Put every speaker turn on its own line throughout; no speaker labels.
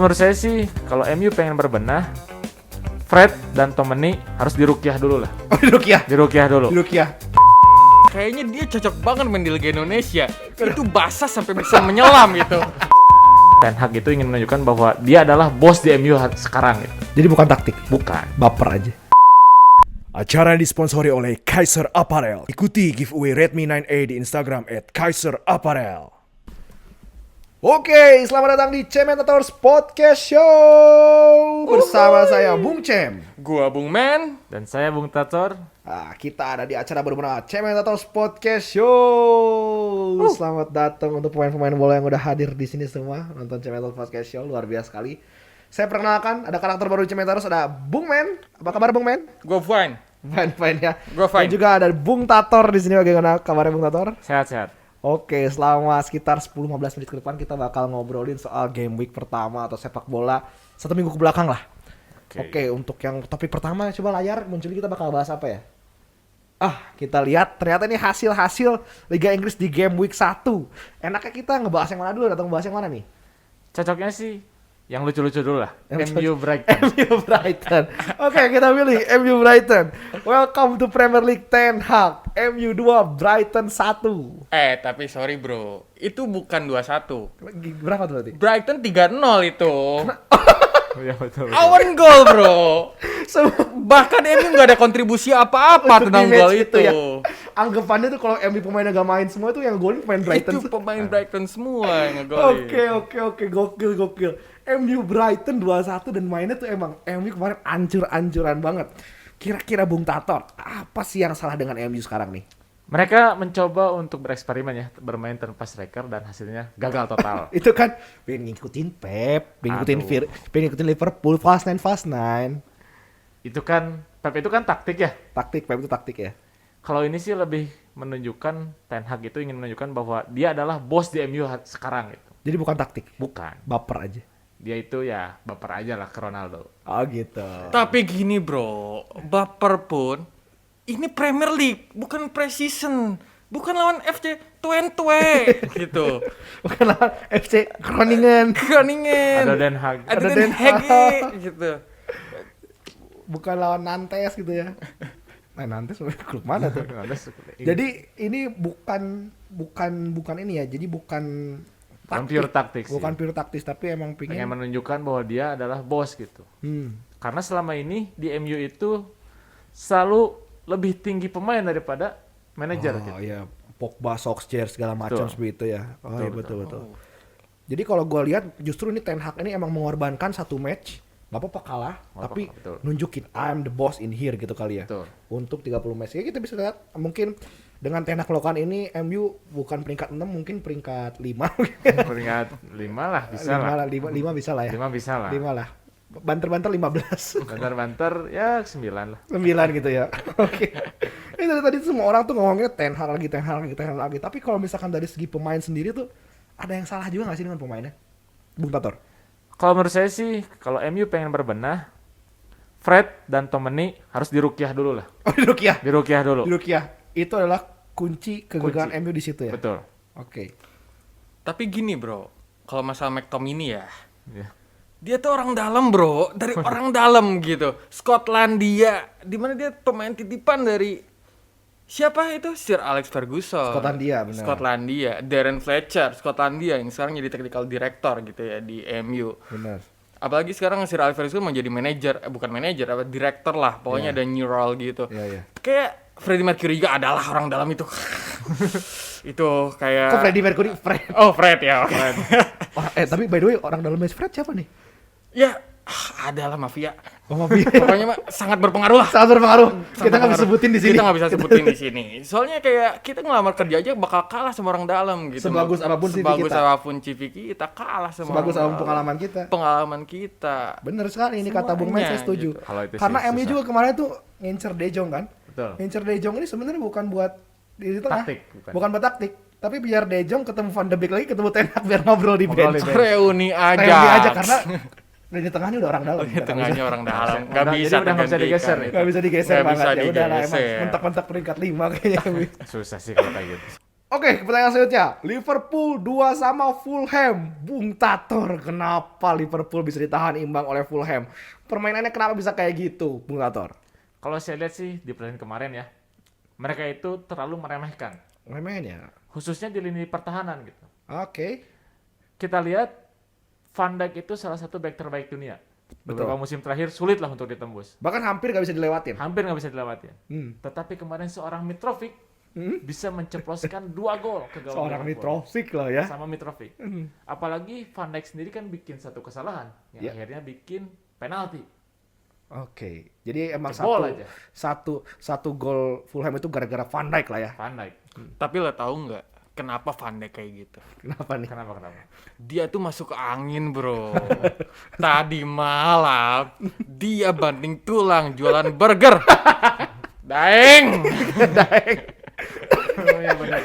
Menurut saya sih, kalau MU pengen berbenah, Fred dan Tomeni harus dirukyah dulu lah.
Oh, Dirukyah.
Dirukyah dulu.
Dirukyah.
Kayaknya dia cocok banget main di Liga Indonesia. Itu basah sampai bisa menyelam gitu.
Ten Hag itu ingin menunjukkan bahwa dia adalah bos di MU sekarang gitu.
Jadi bukan taktik,
Bukan.
baper aja.
Acara disponsori oleh Kaiser Apparel. Ikuti giveaway Redmi 9A di Instagram @kaiserapparel.
Oke, selamat datang di Cementators Podcast Show bersama saya Bung Cem.
Gua Bung Men.
Dan saya Bung Tator.
Nah, kita ada di acara berbernama Cementators Podcast Show. Selamat datang untuk pemain-pemain bola yang udah hadir di sini semua nonton Cementators Podcast Show, luar biasa sekali. Saya perkenalkan, ada karakter baru di Cementators, ada Bung Men. Apa kabar Bung Men?
Gua fine.
Fine ya.
Gua fine.
Dan juga ada Bung Tator di sini. Bagaimana kabarnya Bung Tator?
Sehat-sehat.
Oke, selama sekitar 10-15 menit ke depan kita bakal ngobrolin soal game week pertama atau sepak bola 1 minggu ke belakang lah. Oke, untuk yang topik pertama coba layar muncul, kita bakal bahas apa ya? Kita lihat ternyata ini hasil-hasil Liga Inggris di game week 1. Enaknya kita ngebahas yang mana dulu atau ngebahas yang mana nih?
Cocoknya sih yang lucu-lucu dulu lah.
Yang
MU Brighton.
MU Brighton. Oke, kita pilih MU Brighton. Welcome to Premier League Ten Hag. MU 2, Brighton 1.
Tapi sorry bro, itu bukan 2-1.
Berapa tuh berarti?
Brighton 3-0 itu.
Iya betul.
Awan gol bro. Bahkan MU nggak ada kontribusi apa-apa
Untuk
tentang
di match
gol
itu
itu.
ya. Anggapannya tuh kalau MU pemainnya gak main semua tuh yang golin pemain Brighton.
Itu pemain Brighton semua yang ngegolin.
Oke, gokil. MU Brighton 2-1 dan mainnya tuh emang MU kemarin ancur-ancuran banget. Kira-kira Bung Tator, apa sih yang salah dengan MU sekarang nih?
Mereka mencoba untuk bereksperimen ya, bermain tanpa striker dan hasilnya gagal total.
Itu kan pengen ngikutin Pep, pengen ngikutin Liverpool, Fast Nine.
Itu kan Pep itu kan taktik ya.
Taktik, Pep itu taktik ya.
Kalau ini sih lebih menunjukkan Ten Hag itu ingin menunjukkan bahwa dia adalah bos di MU sekarang gitu.
Jadi bukan taktik,
Bukan.
baper aja.
Dia itu ya baper aja lah ke Ronaldo.
Oh gitu.
Tapi gini bro, baper pun ini Premier League, bukan pre-season, bukan lawan FC Twente gitu.
Bukan lawan FC Groningen.
Ada Den Hag.
Ada
Den
Den
Haag.
Haag gitu.
Bukan lawan Nantes gitu ya. Nantes klub mana tuh? Jadi ini bukan ini ya. Jadi bukan
pure taktik sih.
Bukan pure taktis, tapi emang
pengen menunjukkan bahwa dia adalah bos gitu. Karena selama ini di MU itu selalu lebih tinggi pemain daripada manajer gitu.
Oh iya, Pogba, Solskjaer segala macam
Betul.
seperti itu ya. Oh iya, betul.
Oh.
Jadi kalau gue lihat justru ini Ten Hag ini emang mengorbankan satu match, nggak apa-apa kalah, tapi
betul.
nunjukin I'm the boss in here gitu kali ya.
Betul.
Untuk 30 match. Ya kita bisa lihat mungkin dengan Ten Hag melakukan ini MU bukan peringkat 6 mungkin peringkat 5.
Peringkat 5 lah bisa lah.
5 bisa lah ya.
5 bisa lah.
5 lah. Banter-banter 15.
Banter-banter ya 9 lah.
9 gitu ya. Oke. Ini dari tadi semua orang tuh ngomongnya Ten Hag lagi. Tapi kalau misalkan dari segi pemain sendiri tuh ada yang salah juga nggak sih dengan pemainnya? Bung Tator.
Kalau menurut saya sih, kalau MU pengen berbenah, Fred dan Tomeni harus dirukyah dulu lah.
Oh, Dirukyah.
Dirukyah dulu.
Itu adalah kunci kegagalan MU di situ ya.
Betul.
Oke.
Tapi gini bro, kalau masalah McTominay ya,
Ya.
dia tuh orang dalam bro, dari orang dalam gitu. Skotlandia, dimana dia pemain titipan dari siapa itu? Sir Alex Ferguson.
Skotlandia, benar.
Skotlandia, Darren Fletcher, Skotlandia yang sekarang jadi technical director gitu ya di MU.
Benar.
Apalagi sekarang Sir Alex Ferguson mau jadi manajer, bukan manajer, apa director lah, pokoknya ada new role gitu.
Iya.
Kayak Freddie Mercury juga adalah orang dalam itu. Itu kayak
Kok Freddie Mercury? Fred.
Oh, Fred ya. Oke.
Tapi by the way orang dalam match Fred siapa nih?
Ya, adalah mafia.
Oh, maaf.
Pokoknya mah sangat berpengaruh lah.
Sangat berpengaruh. Kita nggak bisa
Berpengaruh.
sebutin di sini.
Kita nggak bisa sebutin di sini. Soalnya kayak kita ngelamar kerja aja bakal kalah sama orang dalam gitu.
Sebagus apapun CV
Sebagus
kita.
apapun CV kita kalah sama
Sebagus
orang
apapun
dalam.
pengalaman kita.
Pengalaman kita.
Bener sekali ini kata Bung Men, saya
Semuanya,
setuju.
gitu.
Kalau itu sih
Karena MU
susah.
juga kemarin tuh ngincer De Jong kan.
Betul.
Ngincer De Jong ini sebenarnya bukan buat di tengah.
Taktik,
Bukan buat taktik. Tapi biar De Jong ketemu Van de Beek lagi, ketemu Ten Hag biar ngobrol di
Ngobrol
bench.
di bench.
Reuni aja.
Reuni aja karena di tengahnya udah orang dalam.
Di tengahnya orang dalam.
Nggak
Nggak bisa
jadi udah nggak bisa
tergantikan
digeser
Gak bisa digeser
Nggak
banget
bisa
ya. Udah lah emang
digeser.
mentak-mentak peringkat 5 kayaknya.
Susah sih kalau kayak gitu.
Oke, pertanyaan selanjutnya. Liverpool 2 sama Fulham. Bung Tator, kenapa Liverpool bisa ditahan imbang oleh Fulham? Permainannya kenapa bisa kayak gitu, Bung Tator?
Kalau saya lihat sih di pertandingan kemarin ya, mereka itu terlalu meremehkan,
Mainnya.
khususnya di lini pertahanan gitu.
Oke.
Kita lihat Van Dijk itu salah satu back terbaik dunia. Beberapa
Betul.
musim terakhir sulit lah untuk ditembus.
Bahkan hampir gak bisa dilewatin.
Hampir nggak bisa dilewatin.
Hmm.
Tetapi kemarin seorang Mitrovic bisa menceploskan 2 gol ke gawang
Seorang
Liverpool.
Mitrovic loh ya.
Sama Mitrovic. Apalagi Van Dijk sendiri kan bikin satu kesalahan yang
Ya.
akhirnya bikin penalti.
Oke. Jadi emang
Jebol aja.
satu gol Fulham itu gara-gara Van Dijk lah ya.
Van Dijk.
Tapi lo tahu nggak kenapa Van Dijk kayak gitu?
Kenapa nih?
Kenapa?
Dia tuh masuk ke angin, bro. Tadi malam dia banting tulang jualan burger. Daeng.
Oh, iya benar.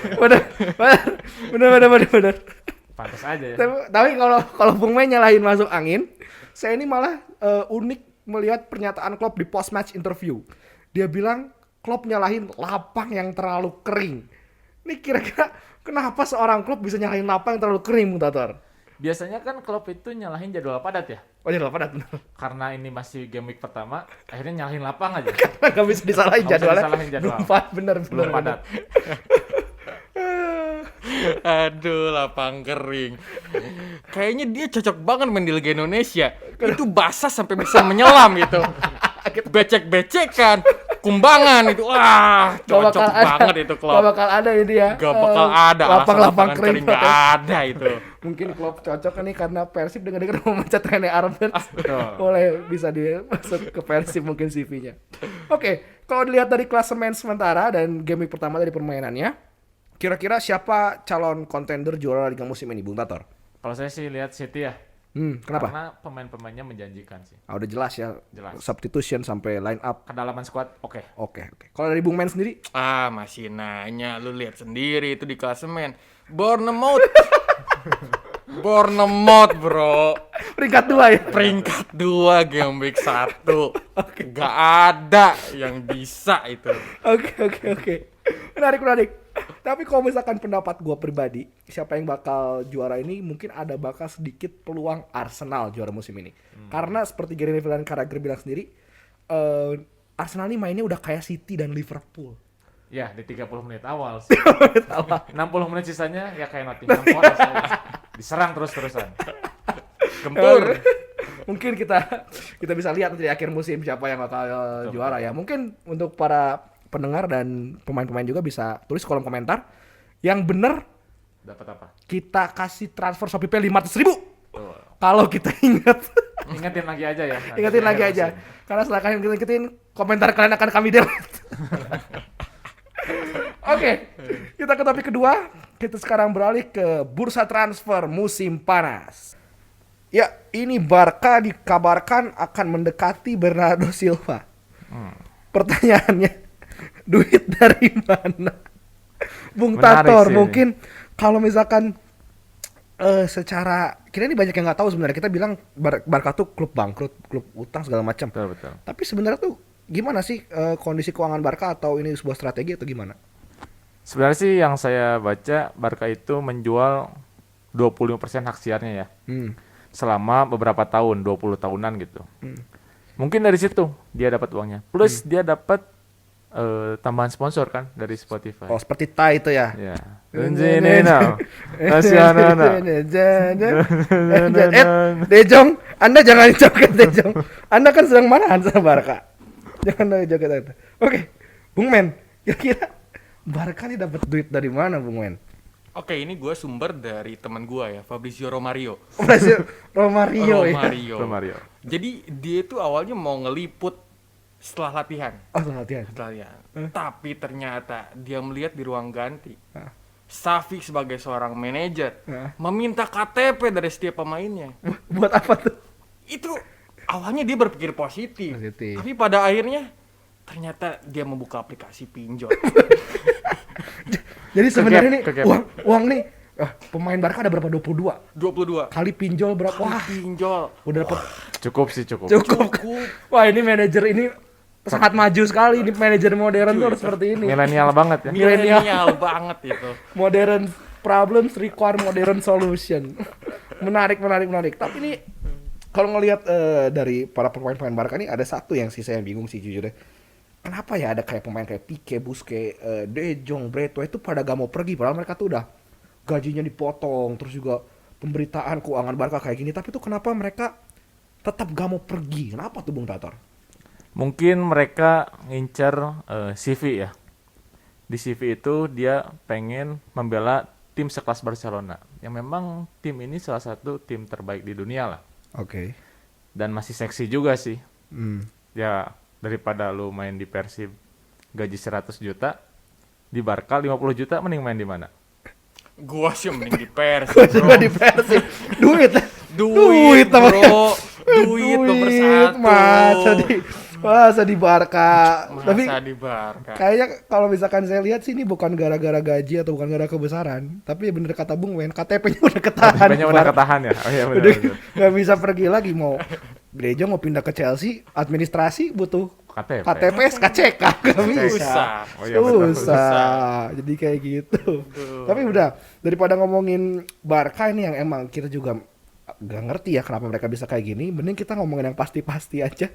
Bener.
Pantas aja ya.
Tapi kalau Bung Mei nyalahin masuk angin, saya ini malah unik melihat pernyataan Klopp di post match interview. Dia bilang Klopp nyalahin lapang yang terlalu kering. Ini kira-kira kenapa seorang Klopp bisa nyalahin lapang yang terlalu kering, Bung Tator?
Biasanya kan Klopp itu nyalahin jadwal padat ya.
Oh jadi padat bener.
Karena ini masih game week pertama, akhirnya nyalahin lapang aja.
Gak bisa disalahin
Nggak bisa
jadwalnya.
disalahin jadwal.
Bener.
Belum padat.
Aduh, lapang kering. Kayaknya dia cocok banget main di Liga Indonesia. Itu basah sampai bisa menyelam gitu. Becek-becekan, kumbangan itu. Wah, cocok banget itu
Gak
Klopp.
bakal ada ini ya.
Gak bakal ada
Lapang-lapang
lapangan
kering.
kering, gak ada itu.
Mungkin Klopp cocok nih karena Persib dengar-dengar mau mecat Rene Arben.
Betul.
Boleh bisa masuk ke Persib mungkin CV-nya. Oke, kalau dilihat dari klasemen sementara dan game week pertama dari permainannya, kira-kira siapa calon kontender juara Liga musim ini, Bung Tator?
Kalau saya sih lihat City ya.
Kenapa?
Karena pemain-pemainnya menjanjikan sih.
Udah jelas ya.
Jelas.
Substitution sampai line up.
Kedalaman squad oke.
Oke. Kalau dari Bung Men sendiri,
Masih nanya, lu lihat sendiri itu di klasemen. Bournemouth. Bournemouth, bro.
peringkat 2 ya.
Peringkat 2 game week 1. Gak ada yang bisa itu.
Oke. Menarik. Tapi kalau misalkan pendapat gue pribadi, siapa yang bakal juara ini mungkin ada bakal sedikit peluang Arsenal juara musim ini. Karena seperti Gary Neville dan Carragher bilang sendiri, Arsenal ini mainnya udah kayak City dan Liverpool.
Ya, di 30 menit awal sih. 60 menit sisanya ya kayak Nottingham Forest aja. Diserang terus-terusan.
Gempur.
Mungkin kita bisa lihat nanti di akhir musim siapa yang bakal juara ya. Mungkin untuk para pendengar dan pemain-pemain juga bisa tulis kolom komentar yang bener
Dapat apa?
kita kasih transfer Shopee Pay 500.000
Tuh.
kalau kita ingat.
Ingetin lagi aja ya.
Ingetin lagi aja. Karena setelah kalian ingetin, komentar kalian akan kami delete. Oke, kita ke topik kedua. Kita sekarang beralih ke bursa transfer musim panas. Ya, ini Barca dikabarkan akan mendekati Bernardo Silva. Pertanyaannya, duit dari mana? Bung
Menarik
Tator,
sih
mungkin kalau misalkan secara kita ini banyak yang nggak tahu sebenarnya. Kita bilang Barca tuh klub bangkrut, klub utang segala macam.
Betul.
Tapi sebenarnya tuh gimana sih kondisi keuangan Barca, atau ini sebuah strategi atau gimana?
Sebenarnya sih yang saya baca Barca itu menjual 25% hak siarnya ya. Selama beberapa tahun, 20 tahunan gitu. Mungkin dari situ dia dapat uangnya. Plus dia dapat tambahan sponsor kan dari Spotify.
Oh, seperti Tai itu ya.
Ya. Nasional.
Dejong, Anda jangan joget Dejong. Anda kan sedang marahan sama Barca. Jangan joget. Oke, Bung Men, kira-kira Barca nih dapat duit dari mana, Bung Men?
Oke, ini gue sumber dari teman gue ya, Fabrizio Romario.
Romario ya.
Romario.
Jadi dia itu awalnya mau ngeliput setelah latihan.
Oh, latihan.
Tapi ternyata dia melihat di ruang ganti. Xavi sebagai seorang manajer meminta KTP dari setiap pemainnya.
Buat apa tuh?
Itu awalnya dia berpikir positif.
Positif.
Tapi pada akhirnya ternyata dia membuka aplikasi pinjol.
Jadi sebenarnya nih
Kegap.
uang nih pemain Barca ada berapa? 22.
22
Kali pinjol berapa? Wah,
pinjol.
udah dapat
Cukup sih, cukup.
cukup. Wah, ini manajer ini sangat maju sekali ini manajer modern tuh harus seperti ini.
Milenial banget ya.
Milenial banget itu.
Modern problems require modern solution. Menarik. Tapi ini kalau ngelihat dari para pemain-pemain Barca ini ada satu yang sih saya bingung sih jujur deh. Kenapa ya ada kayak pemain kayak Pique, Busquets, De Jong, Breto itu pada gak mau pergi padahal mereka tuh udah gajinya dipotong, terus juga pemberitaan keuangan Barca kayak gini, tapi tuh kenapa mereka tetap gak mau pergi? Kenapa tuh Bung Tator?
Mungkin mereka ngincer CV ya. Di CV itu dia pengen membela tim sekelas Barcelona. Yang memang tim ini salah satu tim terbaik di dunia lah.
Oke.
Dan masih seksi juga sih. Ya daripada lu main di Persib gaji 100 juta, di Barca 50 juta mending main di mana?
Gua sih mending di Persib, bro.
Juga di Persib. Duit
Bro. Duit nomor satu.
Masa di Barca. Tapi
Masa di Barca.
kayaknya kalau misalkan saya lihat sih ini bukan gara-gara gaji atau bukan gara-gara kebesaran, tapi ya bener kata Bung Wen, KTP-nya udah ketahan.
KTP-nya udah ketahan ya. Oh iya
Udah
benar.
nggak bisa pergi lagi. Mau Gereja mau pindah ke Chelsea, administrasi butuh KTP SKCK nggak bisa.
Susah.
Oh iya betul.
Susah. Jadi kayak gitu. Tapi udah, daripada ngomongin Barca ini yang emang kita juga gak ngerti ya kenapa mereka bisa kayak gini, mending kita ngomongin yang pasti-pasti aja.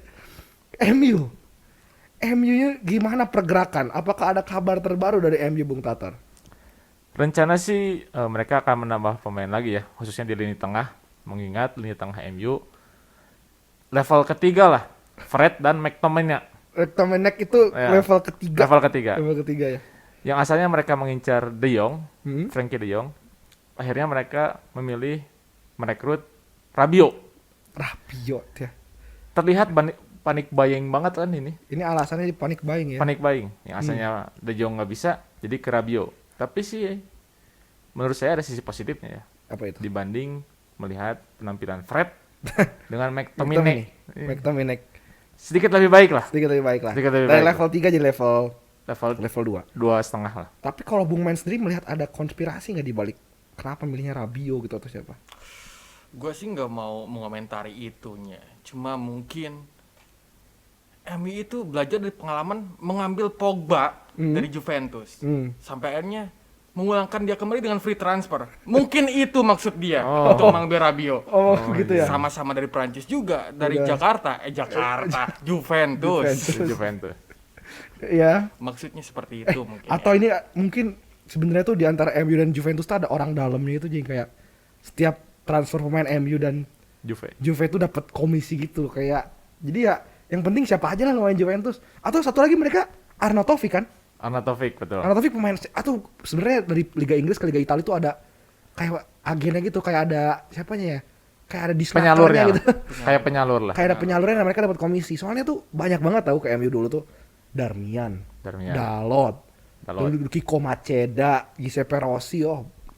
MU-nya gimana pergerakan? Apakah ada kabar terbaru dari MU Bung Tatar?
Rencana sih mereka akan menambah pemain lagi ya, khususnya di lini tengah. Mengingat lini tengah MU level ketiga lah, Fred dan McTominay.
McTominay itu
Ya.
level ketiga. Level ketiga ya.
Yang asalnya mereka mengincar De Jong,
Hmm.
Frankie De Jong. Akhirnya mereka memilih merekrut Rabiot.
Ya.
Terlihat panik buying banget kan ini.
Ini alasannya di panik buying ya.
Panik buying. Yang asalnya De Jong nggak bisa, jadi ke Rabiot. Tapi sih menurut saya ada sisi positifnya ya.
Apa itu?
Dibanding melihat penampilan Fred dengan McTominay.
McTominay.
Sedikit lebih baik lah.
Sedikit lebih baik lah.
Sedikit lebih
Dari
baik.
level 3 jadi level
Level
2.
2,5 lah.
Tapi kalau Bung Main sendiri melihat ada konspirasi nggak di balik kenapa milihnya Rabiot gitu atau siapa?
Gue sih nggak mau mengomentari itunya. Cuma mungkin MU itu belajar dari pengalaman mengambil Pogba dari Juventus. Sampai akhirnya mengulangkan dia kembali dengan free transfer. Mungkin itu maksud dia untuk mengambil Rabiot.
Oh, gitu ya.
Sama-sama dari Prancis juga, dari
Udah.
Jakarta, Juventus.
Juventus.
Iya.
Maksudnya seperti itu mungkin.
Atau ini mungkin sebenarnya tuh di antara MU dan Juventus tuh ada orang dalamnya itu jadi kayak setiap transfer pemain MU dan Juve itu dapat komisi gitu kayak. Jadi ya yang penting siapa aja lah ngelawan Juventus. Atau satu lagi mereka Arnautovic kan?
Arnautovic betul.
Arnautovic pemain atau sebenarnya dari Liga Inggris ke Liga Italia itu ada kayak agennya gitu, kayak ada siapanya ya? Kayak ada
Penyalurnya
gitu.
lah. Kayak penyalur lah.
Kayak ada penyalurnya dan mereka dapat komisi. Soalnya tuh banyak banget tahu ke MU dulu tuh. Darmian. Dalot. Kiko Maceda, Giuseppe Rossi,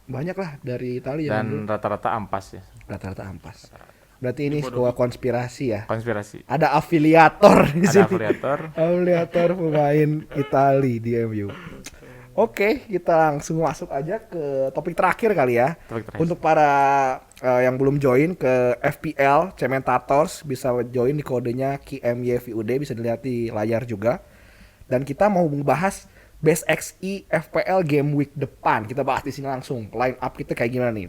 banyak lah dari Italia.
Dan rata-rata ampas ya.
Rata-rata ampas. Berarti ini sebuah konspirasi ya.
Konspirasi.
Ada afiliator di
Ada
sini.
afiliator.
Pemain Itali di MU. Oke, kita langsung masuk aja ke topik terakhir kali ya. Untuk para yang belum join ke FPL Cementators bisa join di kodenya KMYVUD, bisa dilihat di layar juga. Dan kita mau membahas Best XI FPL Game Week depan. Kita bahas di sini langsung. Line up kita kayak gimana nih?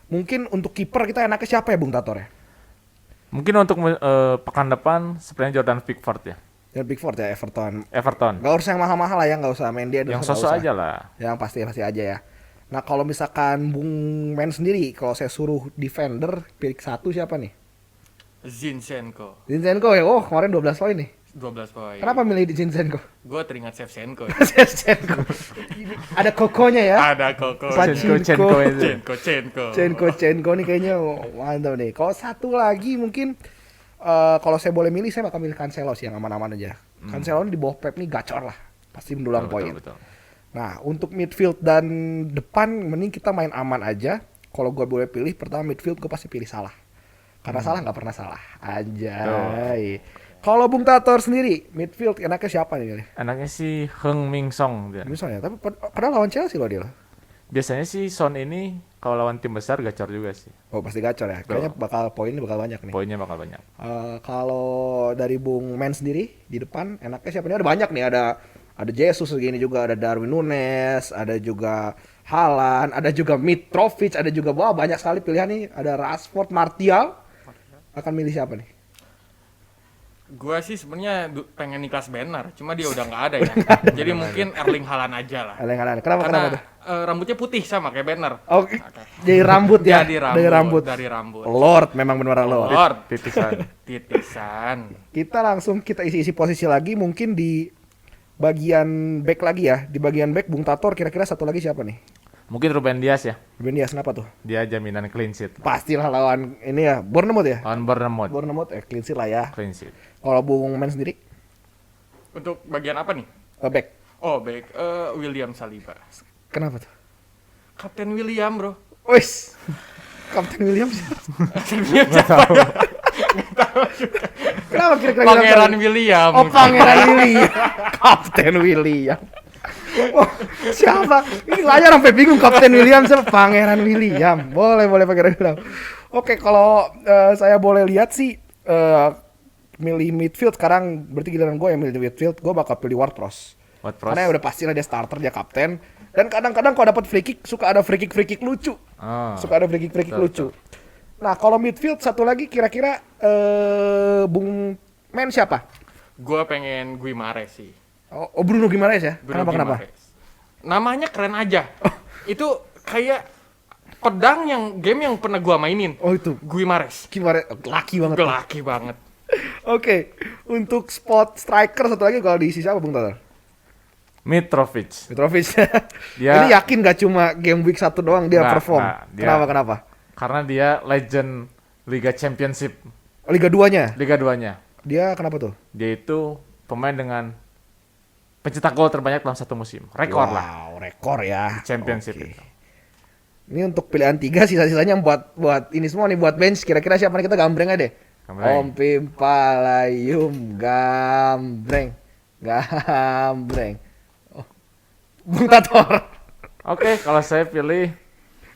Mungkin untuk kiper kita enaknya siapa ya Bung Tator ya?
Mungkin untuk pekan depan sebenarnya Jordan Pickford ya.
Dan Pickford ya Everton.
Gak
usah yang mahal-mahal lah ya, gak usah main dia.
Yang sosok aja lah.
Yang pasti aja ya. Nah kalau misalkan Bung Men sendiri, kalau saya suruh defender pilih satu siapa nih?
Zinchenko
ya, kemarin 12 poin nih.
12 poin.
Kenapa milih Zinchenko?
Gue teringat Shevchenko.
Zinchenko. Ada kokonya ya?
Ada Koko.
Chenko nih kayaknya mantap nih. Kalau satu lagi mungkin kalau saya boleh milih saya bakal milih Cancelo sih yang aman-aman aja. Cancelo di bawah Pep nih gacor lah. Pasti mendulang poin. Nah, untuk midfield dan depan mending kita main aman aja. Kalau gue boleh pilih pertama midfield gue pasti pilih Salah. Karena Salah nggak pernah salah. Anjay. Kalau Bung Tator sendiri midfield enaknya siapa nih?
Enaknya sih Heung-min Son dia.
Misalnya, tapi padahal lawan Chelsea loh dia.
Biasanya sih Son ini kalau lawan tim besar gacor juga sih.
Oh pasti gacor ya. Kayaknya poinnya bakal banyak nih.
Poinnya bakal banyak.
Kalau dari Bung Men sendiri di depan enaknya siapa nih? Ada banyak nih, ada Jesus segini juga, ada Darwin Nunes, ada juga Haaland, ada juga Mitrovic, ada juga banyak sekali pilihan nih. Ada Rashford, Martial. Akan milih siapa nih?
Gua sih sebenarnya pengen Niklas Bentner, cuma dia udah nggak ada ya. Jadi mungkin Erling Haaland aja lah.
Erling Haaland. Kenapa
Karena
tuh?
Rambutnya putih sama kayak Bentner.
Oke. Dari rambut ya.
Dari rambut. Dari rambut.
Lord, memang benar Lord.
Lord.
Titisan.
Kita isi posisi lagi, mungkin di bagian back lagi ya. Di bagian back Bung Tator kira-kira satu lagi siapa nih?
Mungkin Ruben Dias ya.
Ruben Dias, kenapa tuh?
Dia jaminan clean sheet.
Pastilah lawan ini ya, Bournemouth ya.
Lawan Bournemouth.
Clean sheet lah ya.
Clean sheet.
Kalau Bung Men sendiri?
Untuk bagian apa nih?
Back.
Oh, back William Saliba.
Kenapa tuh?
Kapten William, bro.
Wis. Kapten William siapa? Kenapa kira-kira
Pangeran William.
Oh, Pangeran William. Kapten William. Oh, siapa? Ini layar sampai bingung Kapten William siapa? Pangeran William. Boleh Pangeran William. Oke, kalau saya boleh lihat sih milih midfield sekarang, berarti giliran gue yang milih midfield, gue bakal pilih Ward-Prowse. Karena udah pastilah dia starter, dia kapten. Dan kadang-kadang kalau dapat free kick suka ada free kick lucu. Suka ada free kick lucu. Nah, kalau midfield satu lagi kira-kira Bung Men siapa?
Gue pengen Guimares sih.
Oh, Bruno Guimares ya?
Bruno
Kenapa?
Guimares. Namanya keren aja. Itu kayak pedang game yang pernah gua mainin.
Oh itu.
Guimares.
Laki banget.
Laki banget.
Oke, untuk spot striker satu lagi kalau diisi siapa Bung Tatar?
Mitrovic.
Ini yakin gak cuma game week 1 doang dia perform? Kenapa?
Karena dia legend Liga Championship.
Liga 2-nya?
Liga 2-nya.
Dia kenapa tuh?
Dia itu pemain dengan pencetak gol terbanyak dalam satu musim. Rekor lah.
Wow, rekor ya.
Championship
Okay.
itu.
Ini untuk pilihan 3, sisa-sisanya buat ini semua nih, buat bench. Kira-kira siapa nih, kita gambreng aja deh. Om Pimpalayum gambreng. Oh. Bung Tator.
Oke, kalau saya pilih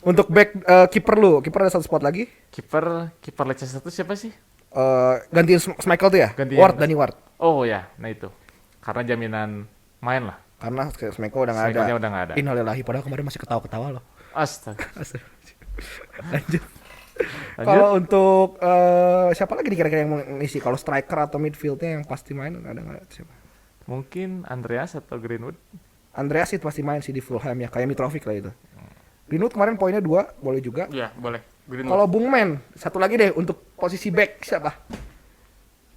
Untuk back kiper ada satu spot lagi.
kiper Leicester itu siapa sih?
Gantiin Schmeichel tuh ya? Danny Ward.
Oh ya, nah itu. Karena jaminan main lah.
Karena Schmeichel udah nggak ada.
Schmeichelnya udah nggak ada.
Innalillahi, padahal kemarin masih ketawa-ketawa loh.
Astaga.
Lanjut. Kalau untuk siapa lagi nih kira-kira yang mau ngisi? Kalau striker atau midfieldnya yang pasti main ada nggak siapa?
Mungkin Andreas atau Greenwood.
Andreas itu pasti main sih di Fulham ya, kayak Mitrovic lah itu. Greenwood kemarin poinnya 2, boleh juga.
Iya, boleh.
Kalau Bung Men, satu lagi deh untuk posisi back siapa?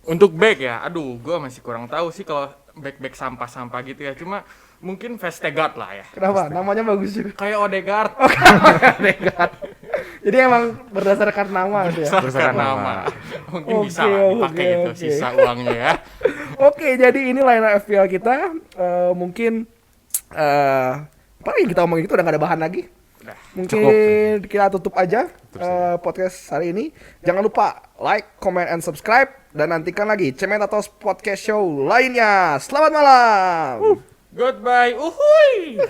Untuk back ya, aduh, gue masih kurang tahu sih kalau back sampah-sampah gitu ya. Cuma mungkin Vestergaard lah ya.
Kenapa? Namanya bagus juga.
Kayak Odegaard.
Odegaard. Jadi emang berdasarkan nama gitu ya.
Berdasarkan nama. Mungkin bisa lah dipakai itu sisa uangnya ya.
Oke, jadi ini line FPL kita. Mungkin apa yang kita omongin itu udah gak ada bahan lagi. Mungkin kita tutup aja podcast hari ini. Jangan lupa like, comment, and subscribe. Dan nantikan lagi Cemen atau podcast show lainnya. Selamat malam.
Goodbye. Uhuy.